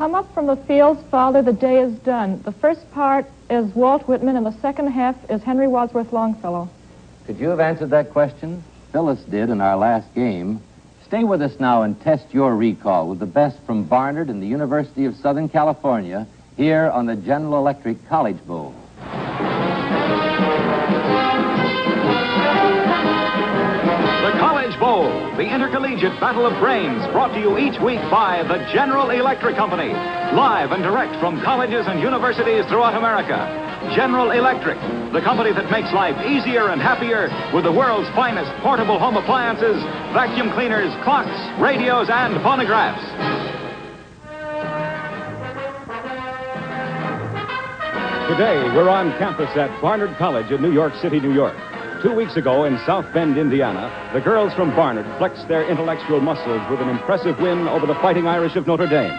Come up from the fields, Father, the day is done. The first part is Walt Whitman, and the second half is Henry Wadsworth Longfellow. Could you have answered that question? Phyllis did in our last game. Stay with us now and test your recall with the best from Barnard and the University of Southern California here on the General Electric College Bowl. The College Bowl, the Intercollegiate Battle of Brains, brought to you each week by the General Electric Company, live and direct from colleges and universities throughout America. General Electric, the company that makes life easier and happier with the world's finest portable home appliances, vacuum cleaners, clocks, radios, and phonographs. Today, we're on campus at Barnard College in New York City, New York. 2 weeks ago in South Bend, Indiana, the girls from Barnard flexed their intellectual muscles with an impressive win over the Fighting Irish of Notre Dame.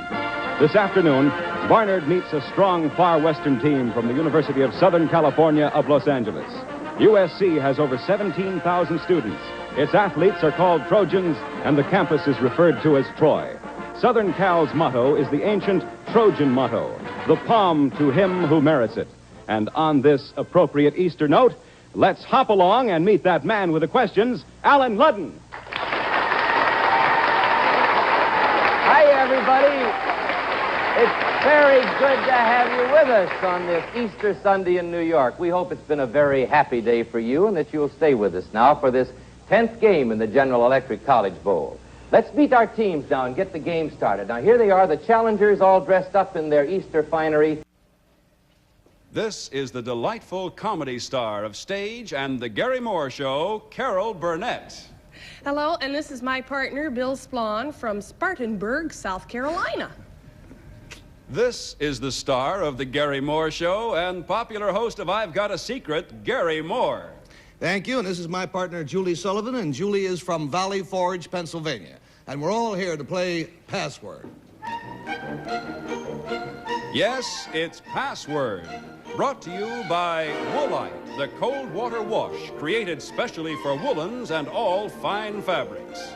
This afternoon, Barnard meets a strong far western team from the University of Southern California of Los Angeles. USC has over 17,000 students. Its athletes are called Trojans, and the campus is referred to as Troy. Southern Cal's motto is the ancient Trojan motto, the palm to him who merits it. And on this appropriate Easter note, let's hop along and meet that man with the questions, Allen Ludden. Hi, everybody. It's very good to have you with us on this Easter Sunday in New York. We hope it's been a very happy day for you and that you'll stay with us now for this 10th game in the General Electric College Bowl. Let's meet our teams now and get the game started. Now, here they are, the challengers, all dressed up in their Easter finery. This is the delightful comedy star of stage and the Gary Moore Show, Carol Burnett. Hello, and this is my partner, Bill Splon, from Spartanburg, South Carolina. This is the star of the Gary Moore Show and popular host of I've Got a Secret, Gary Moore. Thank you, and this is my partner, Julie Sullivan, and Julie is from Valley Forge, Pennsylvania. And we're all here to play Password. Yes, it's Password. Brought to you by Woolite, the cold water wash created specially for woolens and all fine fabrics.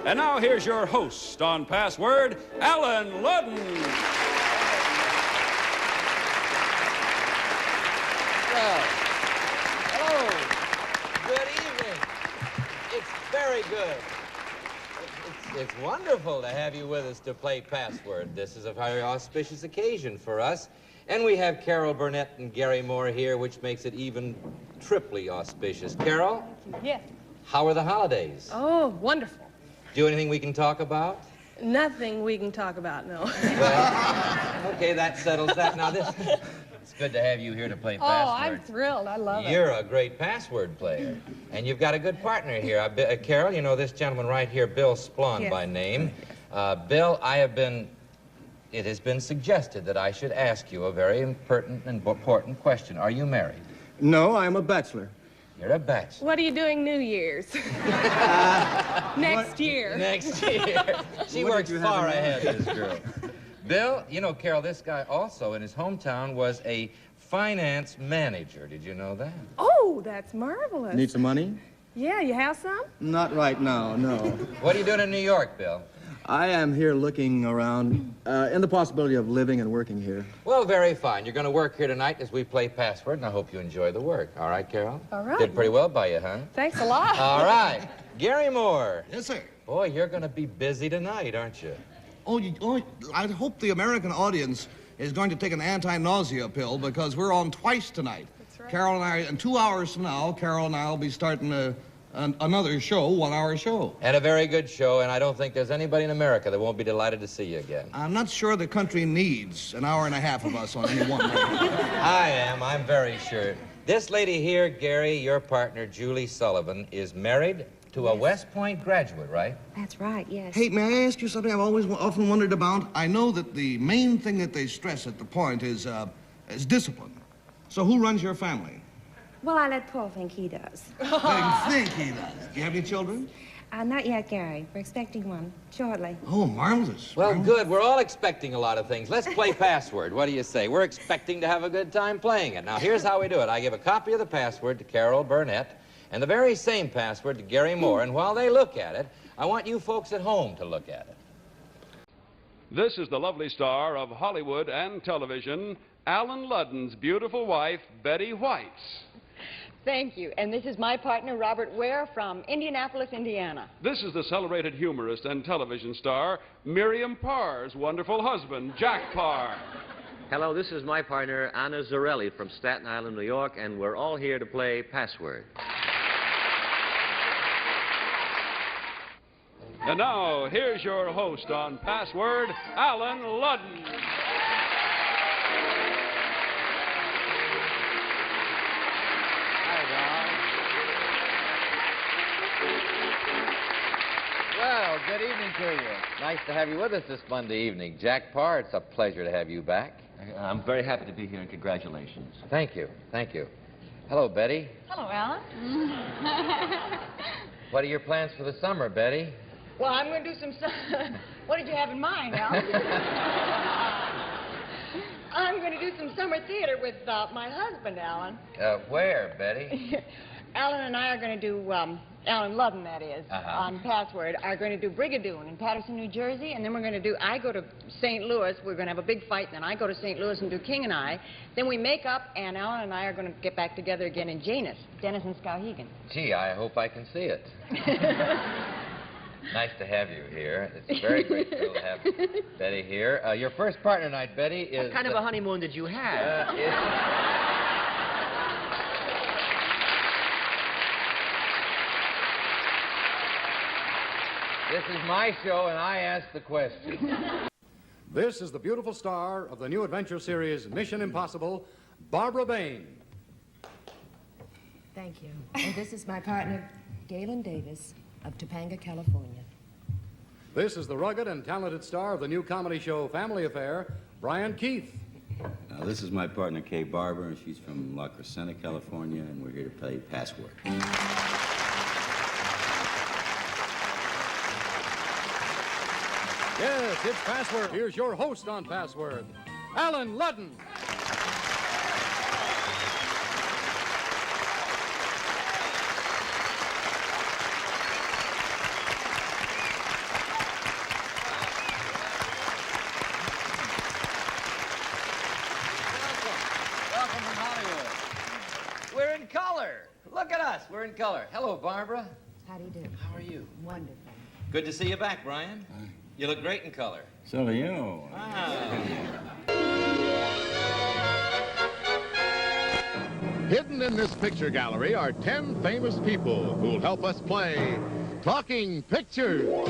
And now here's your host on Password, Allen Ludden. Well, hello. Good evening. It's very good. It's wonderful to have you with us to play Password. This is a very auspicious occasion for us. And we have Carol Burnett and Gary Moore here, which makes it even triply auspicious. Carol? Yes. How are the holidays? Oh, wonderful. Do anything we can talk about? Nothing we can talk about, no. Well, okay, that settles that. Now, it's good to have you here to play Password. Oh, I'm thrilled. I love it. You're a great Password player, and you've got a good partner here. Carol, you know this gentleman right here, Bill Splon by name. Bill, it has been suggested that I should ask you a very pertinent and important question. Are you married? No, I'm a bachelor. You're a bachelor. What are you doing New Year's? Next year. Next year. She works far ahead, this girl. Bill, you know, Carol, this guy also in his hometown was a finance manager. Did you know that? Oh, that's marvelous. Need some money? Yeah, you have some? Not right now, no. What are you doing in New York, Bill? I am here looking around, in the possibility of living and working here. Well, very fine. You're going to work here tonight as we play Password, and I hope you enjoy the work. All right, Carol? All right. Did pretty well by you, huh? Thanks a lot. All right. Gary Moore. Yes, sir. Boy, you're going to be busy tonight, aren't you? I hope the American audience is going to take an anti-nausea pill because we're on twice tonight. That's right. Carol and I, in 2 hours from now, Carol and I will be starting another show, 1 hour show. And a very good show, and I don't think there's anybody in America that won't be delighted to see you again. I'm not sure the country needs an hour and a half of us on any one night. I am. I'm very sure. This lady here, Gary, your partner, Julie Sullivan, is married to a West Point graduate, right? That's right, yes. Hey, may I ask you something I've often wondered about? I know that the main thing that they stress at the Point is discipline. So who runs your family? Well, I let Paul think he does. Think he does. Do you have any children? Not yet, Gary. We're expecting one shortly. Oh, marvelous. Well, marvelous. good. We're all expecting a lot of things. Let's play Password. What do you say? We're expecting to have a good time playing it. Now, here's how we do it. I give a copy of the password to Carol Burnett and the very same password to Gary Moore. And while they look at it, I want you folks at home to look at it. This is the lovely star of Hollywood and television, Allen Ludden's beautiful wife, Betty White. Thank you. And this is my partner, Robert Ware, from Indianapolis, Indiana. This is the celebrated humorist and television star, Miriam Parr's wonderful husband, Jack Parr. Hello, this is my partner, Anna Zarelli from Staten Island, New York, and we're all here to play Password. And now, here's your host on Password, Allen Ludden. Well, good evening to you. Nice to have you with us this Monday evening. Jack Parr, it's a pleasure to have you back. I'm very happy to be here, and congratulations. Thank you. Thank you. Hello, Betty. Hello, Alan. What are your plans for the summer, Betty? Well, I'm going to do some... What did you have in mind, Alan? I'm going to do some summer theater with my husband, Alan. Where, Betty? Alan and I are going to do... Allen Ludden, that is, on Password, are going to do Brigadoon in Paterson, New Jersey, and then we're going to do, I go to St. Louis, we're going to have a big fight, and then I go to St. Louis and do King and I. Then we make up, and Alan and I are going to get back together again in Janus, Dennis and Skowhegan. Gee, I hope I can see it. Nice to have you here. It's a very great thrill to have Betty here. Your first partner tonight, Betty, is... What kind of a honeymoon did you have? This is my show, and I ask the question. This is the beautiful star of the new adventure series, Mission Impossible, Barbara Bain. Thank you. And this is my partner, Galen Davis, of Topanga, California. This is the rugged and talented star of the new comedy show, Family Affair, Brian Keith. Now, this is my partner, Kay Barber, and she's from La Crescenta, California, and we're here to play Password. Yes, it's Password. Here's your host on Password, Allen Ludden. Welcome from Hollywood. We're in color. Look at us. We're in color. Hello, Barbara. How do you do? How are you? Wonderful. Good to see you back, Brian. You look great in color. So do you. Wow. Hidden in this picture gallery are 10 famous people who'll help us play Talking Pictures.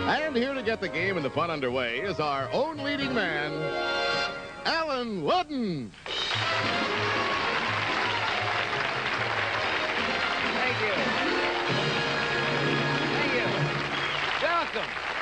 And here to get the game and the fun underway is our own leading man, Allen Ludden. Thank you.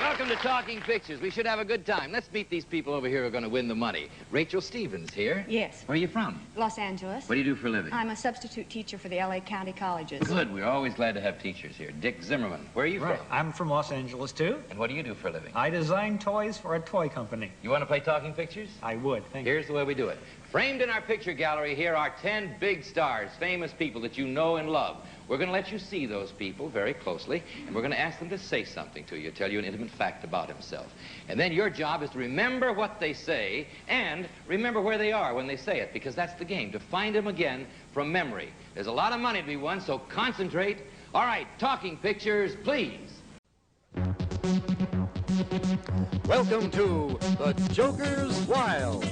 Welcome to Talking Pictures. We should have a good time. Let's meet these people over here who are going to win the money. Rachel Stevens here. Yes. Where are you from? Los Angeles. What do you do for a living? I'm a substitute teacher for the LA County colleges. Good. We're always glad to have teachers here. Dick Zimmerman. Where are you from? I'm from Los Angeles, too. And what do you do for a living? I design toys for a toy company. You want to play Talking Pictures? I would. Thank you. Here's the way we do it. Framed in our picture gallery here are 10 big stars, famous people that you know and love. We're going to let you see those people very closely, and we're going to ask them to say something to you, tell you an intimate fact about himself. And then your job is to remember what they say and remember where they are when they say it, because that's the game, to find them again from memory. There's a lot of money to be won, so concentrate. All right, Talking Pictures, please. Welcome to The Joker's Wild.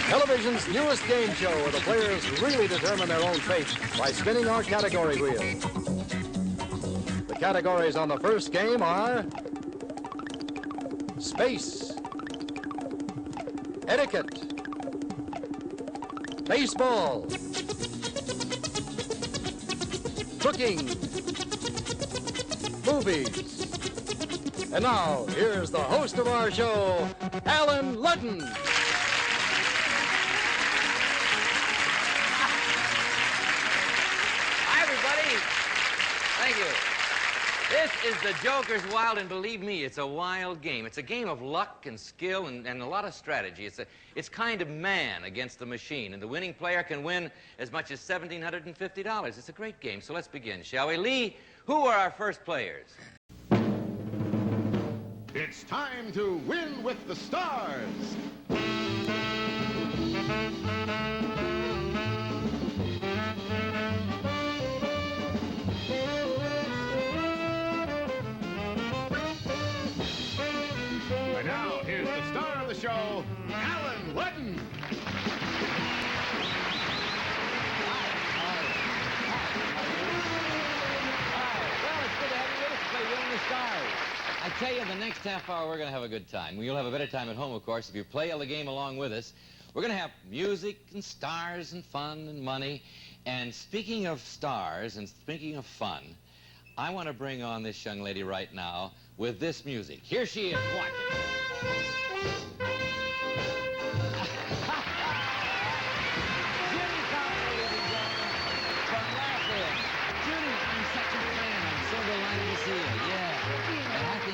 Television's newest game show where the players really determine their own fate by spinning our category wheel. The categories on the first game are space, etiquette, baseball, cooking, movies. And now, here's the host of our show, Allen Ludden. Hi, everybody. Thank you. This is the Joker's Wild, and believe me, it's a wild game. It's a game of luck and skill and a lot of strategy. It's kind of man against the machine, and the winning player can win as much as $1,750. It's a great game, so let's begin, shall we? Lee, who are our first players? It's time to win with the stars. And now, here's the star of the show, Allen Ludden. I tell you, the next half hour, we're going to have a good time. You'll have a better time at home, of course, if you play the game along with us. We're going to have music and stars and fun and money. And speaking of stars and speaking of fun, I want to bring on this young lady right now with this music. Here she is. Watch it.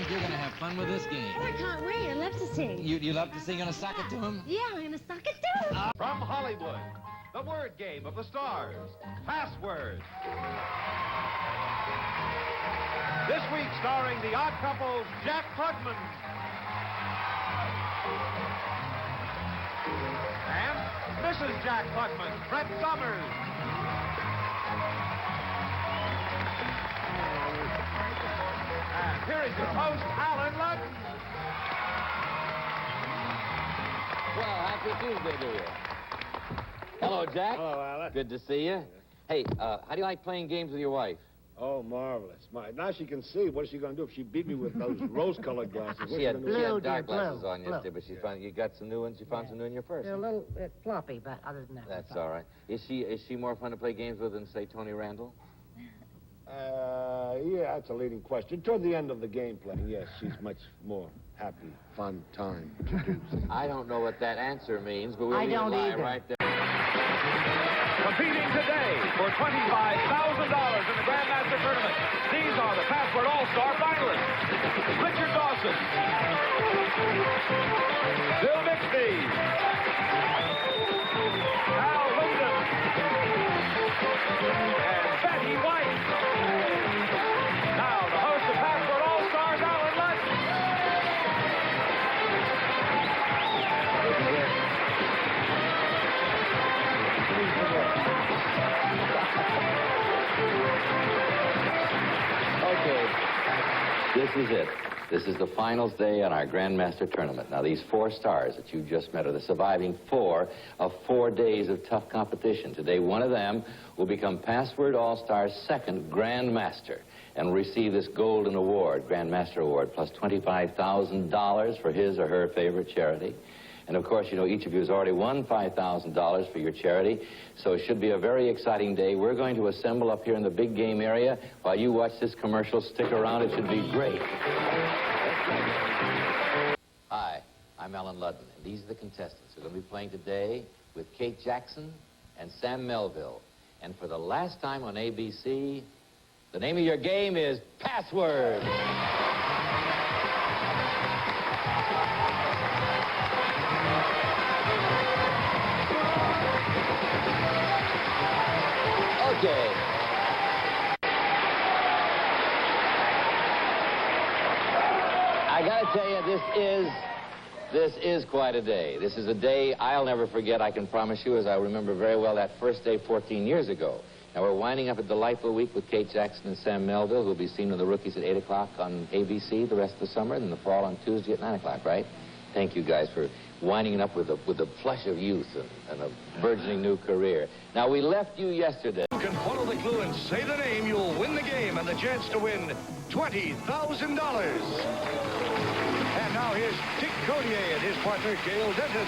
You're going to have fun with this game. Oh, I can't wait. I love to sing. You love to sing? You're going to sock it to him? Yeah, I'm going to suck it to him. From Hollywood, the word game of the stars, Password. This week starring the odd couple, Jack Klugman. And Mrs. Jack Klugman, Fred Summers. And here is your host, Allen Ludden. Well, happy Tuesday to you. Hello, Jack. Hello, Allen. Good to see you. Hey, how do you like playing games with your wife? Oh, marvelous. Now she can see. What is she going to do if she beat me with those rose-colored glasses? She had dark glasses on yesterday, but she found you got some new ones. You found some new in your purse. They're a little bit floppy, but other than that. That's all right. Is she more fun to play games with than, say, Tony Randall? Yeah, that's a leading question. Toward the end of the gameplay, yes, she's much more happy, fun time to do. I don't know what that answer means, but we'll I don't lie either. right there. Competing today for $25,000 in the Grandmaster tournament. These are the Password All-Star finalists. Richard Dawson. Bill Bixby. Al Ludden. And Betty White. Now, the host of Password All-Stars, Allen Ludden. Okay, this is it. This is the finals day on our Grandmaster tournament. Now, these 4 stars that you just met are the surviving 4 of 4 days of tough competition. Today, one of them will become Password All-Star's second Grandmaster and receive this golden award, Grandmaster Award, plus $25,000 for his or her favorite charity. And, of course, you know, each of you has already won $5,000 for your charity, so it should be a very exciting day. We're going to assemble up here in the big game area. While you watch this commercial, stick around. It should be great. Hi, I'm Allen Ludden, and these are the contestants who are going to be playing today with Kate Jackson and Sam Melville. And for the last time on ABC, the name of your game is Password. Okay. I gotta tell you, this is quite a day. This is a day I'll never forget, I can promise you, as I remember very well that first day 14 years ago. Now, we're winding up a delightful week with Kate Jackson and Sam Melville, who'll be seen with the Rookies at 8 o'clock on ABC the rest of the summer, and in the fall on Tuesday at 9 o'clock, right? Thank you guys for winding it up with a flush of youth and a burgeoning new career. Now, we left you yesterday. You can follow the clue and say the name, you'll win the game and the chance to win $20,000. And now here's Dick Codier and his partner, Gail Denton,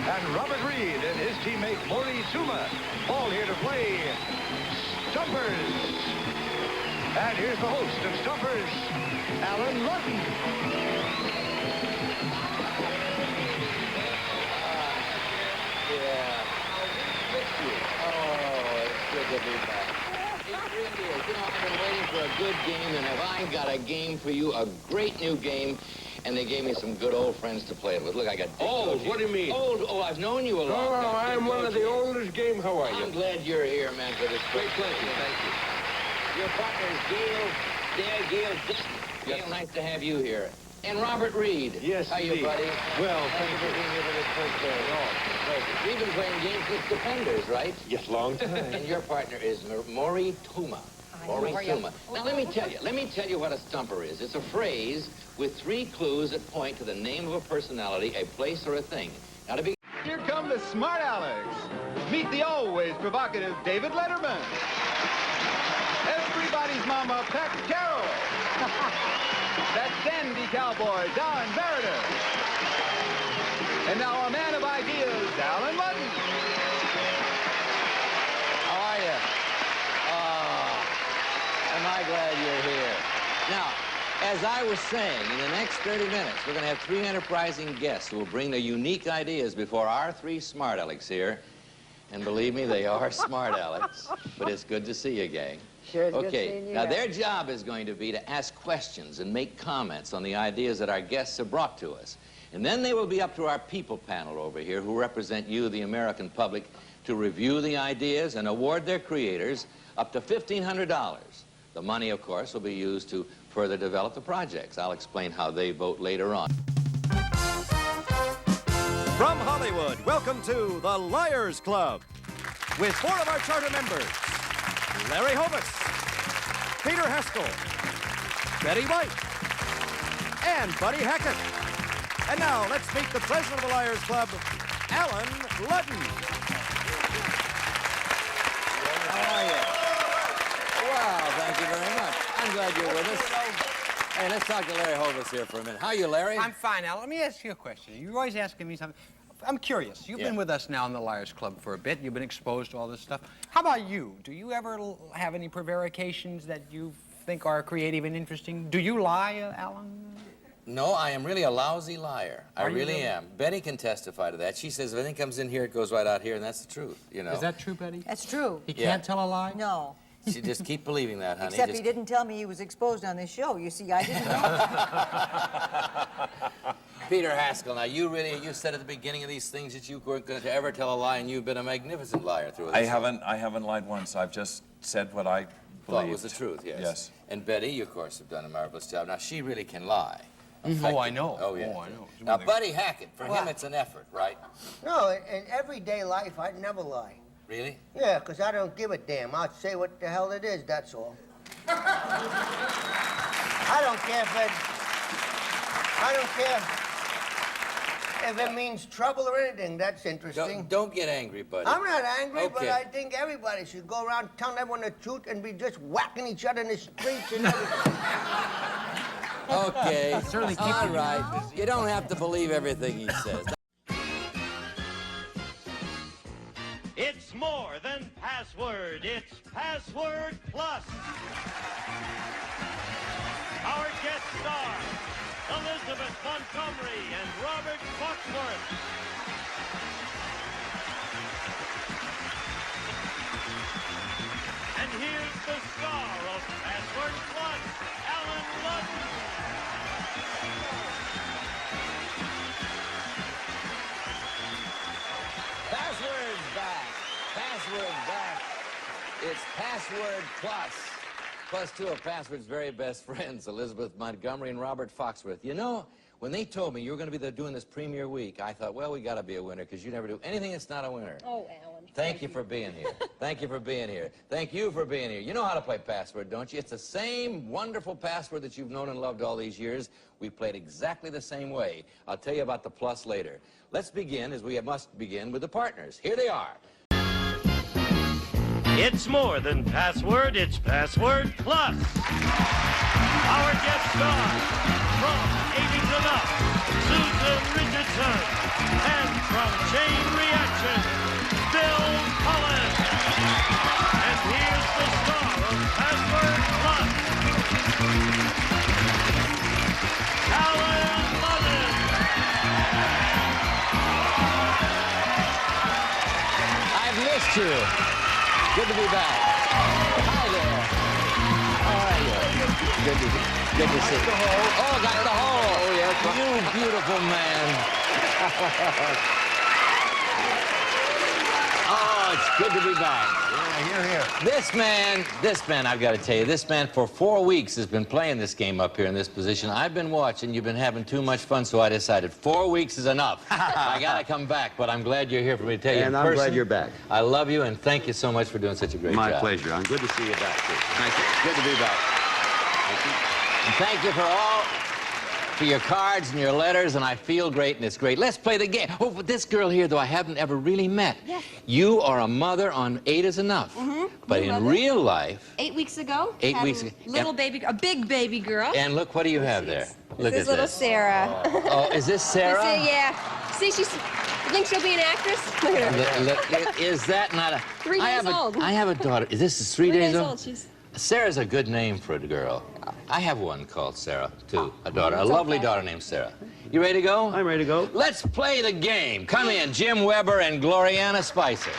and Robert Reed and his teammate, Maurice Zuma, all here to play Stumpers. And here's the host of Stumpers, Allen Ludden. Yeah. Oh, it's good to be back. really is. You know, I've been waiting for a good game, and have I got a game for you, a great new game. And they gave me some good old friends to play it with. Look, I got Dick Old? What do you mean? Old? Oh, I've known you a long time. Oh, I'm one of the oldest game. How are you? I'm glad you're here, man, for this great pleasure. Thank you. Your partner is Gail Dixon. Yes. Gail, nice to have you here. And Robert Reed. Yes, How you, indeed. buddy? Well, thank you for being here for this first day. Oh, we've been playing games with Stumpers, right? Yes, long time. And your partner is Maury Tuma. Maury Tuma. Now, let me tell you what a stumper is. It's a phrase with 3 clues that point to the name of a personality, a place, or a thing. Now, to be... Here come the smart Alecks. Meet the always provocative David Letterman. Everybody's mama, Pat Carroll. That dandy cowboy, Don Meredith. And now our man of ideas, Allen Ludden. How are you? Am I glad you're here. Now, as I was saying, in the next 30 minutes, we're going to have 3 enterprising guests who will bring their unique ideas before our 3 smart Alecks here. And believe me, they are smart Alecks. But it's good to see you, gang. Sure is good seeing you. Now, their job is going to be to ask questions and make comments on the ideas that our guests have brought to us. And then they will be up to our people panel over here, who represent you, the American public, to review the ideas and award their creators up to $1,500. The money, of course, will be used to further develop the projects. I'll explain how they vote later on. From Hollywood, welcome to the Liars Club with 4 of our charter members, Larry Hovis, Peter Haskell, Betty White, and Buddy Hackett. And now, let's meet the president of the Liars Club, Allen Ludden. How are you? Wow, thank you very much. I'm glad you're with us. Hey, let's talk to Larry Hovis here for a minute. How are you, Larry? I'm fine, Al. Let me ask you a question. You're always asking me something. I'm curious. You've been with us now in the Liars Club for a bit. You've been exposed to all this stuff. How about you? Do you ever have any prevarications that you think are creative and interesting? Do you lie, Alan? No, I am really a lousy liar. I Are you really really? am. Betty can testify to that. She says if anything comes in here, it goes right out here, and that's the truth, you know. Is that true, Betty? That's true. He can't tell a lie? No. You just keep believing that, honey. Except Just- he didn't tell me he was exposed on this show. You see, I didn't know. Peter Haskell, now you said at the beginning of these things that you weren't going to ever tell a lie, and you've been a magnificent liar through this. I haven't lied once. I've just said what I Thought believed. was the truth, yes. Yes. And Betty, you, of course, have done a marvelous job. Now, she really can lie. Oh, I know. Oh, yeah. Oh, I know. Now, Buddy Hackett, for him, it's an effort, right? No, in everyday life, I'd never lie. Really? Yeah, 'cause I don't give a damn. I'll say what the hell it is, that's all. I don't care if it means trouble or anything. That's interesting. Don't get angry, Buddy. I'm not angry, but Okay. I think everybody should go around telling everyone the truth and be just whacking each other in the streets and everything. Okay. Certainly keep All you right. You don't have to believe everything he says. It's more than password. It's Password Plus. Our guest stars, Elizabeth Montgomery and Robert Foxworth. And here's the star of Password Plus, Allen Ludden. Password's back. Password's back. It's Password Plus. Plus 2 of Password's very best friends, Elizabeth Montgomery and Robert Foxworth. You know, when they told me you were going to be doing this premiere week, I thought, well, we got to be a winner, because you never do anything that's not a winner. Oh, Alan. Thank you for being here. Thank you for being here. Thank you for being here. You know how to play Password, don't you? It's the same wonderful Password that you've known and loved all these years. We played exactly the same way. I'll tell you about the plus later. Let's begin, as we must begin, with the partners. Here they are. It's more than password, it's Password Plus. Our guest stars from 80's Enough, Susan Richardson, and from Chain Reaction, Bill Collins. And here's the star of Password Plus, Allen Ludden. I've missed you. Good to be back. Hi there. Good to see you. Oh, got the hole. Oh, yes. You beautiful man. Oh, it's good to be back. Yeah, here. This man, I've got to tell you, this man for 4 weeks has been playing this game up here in this position. I've been watching. You've been having too much fun, so I decided 4 weeks is enough. I got to come back, but I'm glad you're here for me to tell you in person. And I'm glad you're back. I love you, and thank you so much for doing such a great job. My pleasure. I'm good to see you back, too. Thank you. Good to be back. Thank you. And thank you for your cards and your letters, and I feel great, and it's great. Let's play the game. Oh, but this girl here, though, I haven't ever really met. Yes. You are a mother on 8 is Enough. Mm-hmm. But in real life... 8 weeks ago. 8 weeks ago. A big baby girl. And look, what do you have there? Look This at is little this. Sarah. Oh, is this Sarah? Yeah. See, you think she'll be an actress? Look at her. Is that not a... 3 days old. I have a daughter. This is 3 days old? She's... Sarah's a good name for a girl. I have one called Sarah, too, a daughter, a lovely daughter named Sarah. You ready to go? I'm ready to go. Let's play the game. Come in, Jim Weber and Gloriana Spicer.